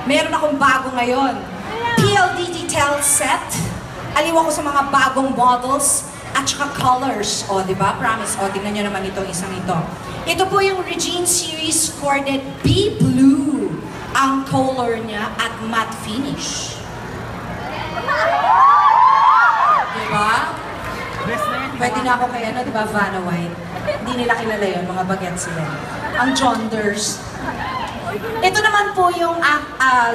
Meron akong bago ngayon. PLDT Tel Set. Aliw ako sa mga bagong models at saka colors. O, di ba? Promise. O, tingnan nyo naman itong isang ito. Ito po yung Regine Series Corded B Blue. Ang color niya at matte finish. Di ba? Pwede na ako kay ano, di ba? Vanna White. Hindi nila kilala yun, mga bagets sila. Ang Jonders. Ito naman po yung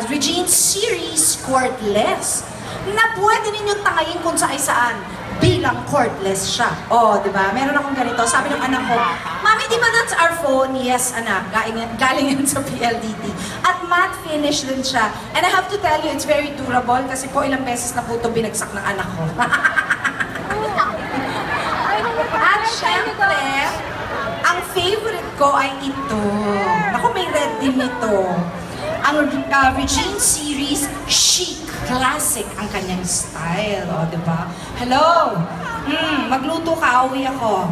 Regine Series Cordless na pwede ninyong tangayin kung saan bilang cordless siya. Oh, di ba? Meron akong ganito. Sabi ng anak ko, Mami, di ba that's our phone? Yes, anak. Galing yan sa PLDT. At matte finish din siya. And I have to tell you, it's very durable kasi po ilang beses na po ito binagsak ng anak ko. At syempre, ang favorite ko ay ito. Ako, may red din ito. Ang Regine Series Chic Classic ang kanyang style. O, diba? Hello! Magluto ka, uwi ako.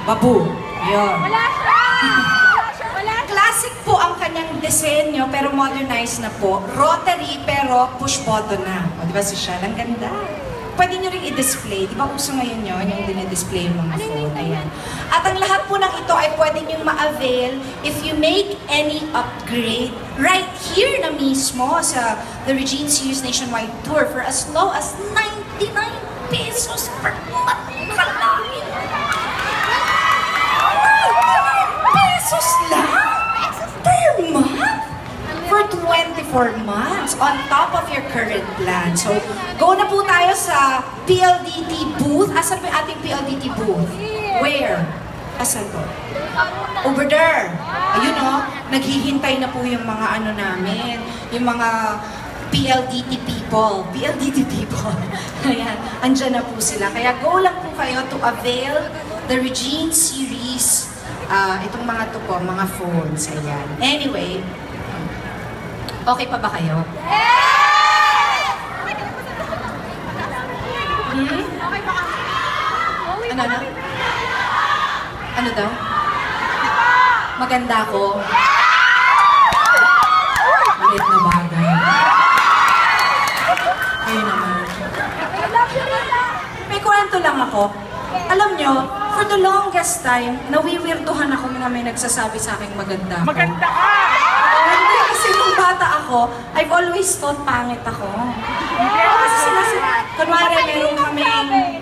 Babu. Yun. Wala siya! Classic po ang kanyang disenyo, pero modernized na po. Rotary, pero push button na. O, diba si Shell? Ang ganda. Pwede nyo rin i-display. Di ba uso ngayon yun, yung dinidisplay yung mga phone. Ayan. At ang lahat po ng ito ay pwede nyo ma-avail if you make any upgrade right here na mismo sa the Regine Series Nationwide Tour for as low as 99 pesos per month. Pesos lang? Per month? For 24 months on top of your current plan. So, go na po tayo sa PLDT booth. Asan po yung ating PLDT booth? Where? Asan po? Over there. Ayun o, naghihintay na po yung mga ano namin, yung mga PLDT people. PLDT people. Ayan, andyan na po sila. Kaya go lang po kayo to avail the Regine Series. Itong mga to po, mga phones. Ayan. Anyway, okay pa ba kayo? Ano na? Ano daw? Maganda ako? Maliit na bagay. Ayun naman. May kwento lang ako. Alam nyo, for the longest time, nawiwirtuhan ako na may nagsasabi sa akin maganda ako. Maganda ka! Hindi, kasi nung bata ako, I've always thought pangit ako. Kasi kunwari meron kaming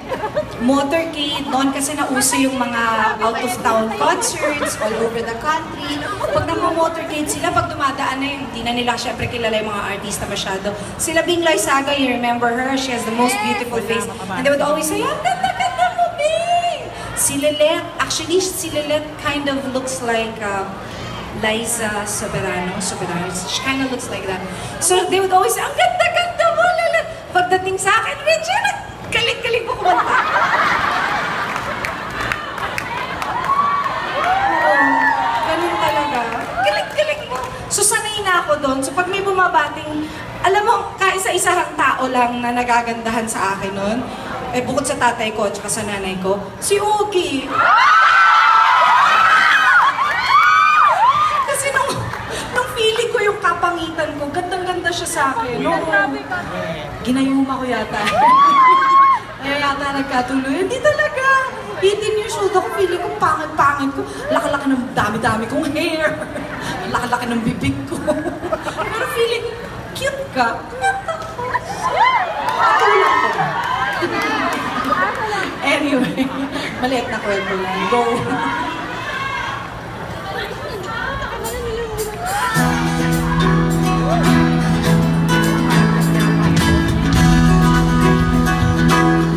motorcade, noon kasi nauso yung mga out-of-town concerts all over the country. Pag nagmo-motorcade sila, pag dumadaan na yun, hindi na nila syempre kilala yung mga artista masyado. Sila Bing Loizaga, you remember her? She has the most beautiful face. And they would always say, ang ganda-ganda mo, Bing! Si Lilet, actually, si Lilet kind of looks like Liza Soberano. She kind of looks like that. So they would always say, ang ganda-ganda mo, Lilet! Pagdating sa akin, Regina, galing-galing mo kumanta. Oo, ganun talaga. Galing-galing mo. So sanay na ako doon. So pag may bumabating, alam mo, kaisa-isang tao lang na nagagandahan sa akin noon, eh bukod sa tatay ko at sa nanay ko, si Ogie. Kasi nung feeling ko yung kapangitan ko, gandang-ganda siya sa akin. Ginayuma ko yata. Kaya yata nagkatuloy. Hindi talaga. 18 years old ako, feeling ko pangit-pangit ko. Laki-laki ng dami-dami kong hair. Laki-laki ng bibig ko. Pero feeling, cute ka. Tulad ko. Anyway, maliit na kwento lang. Go.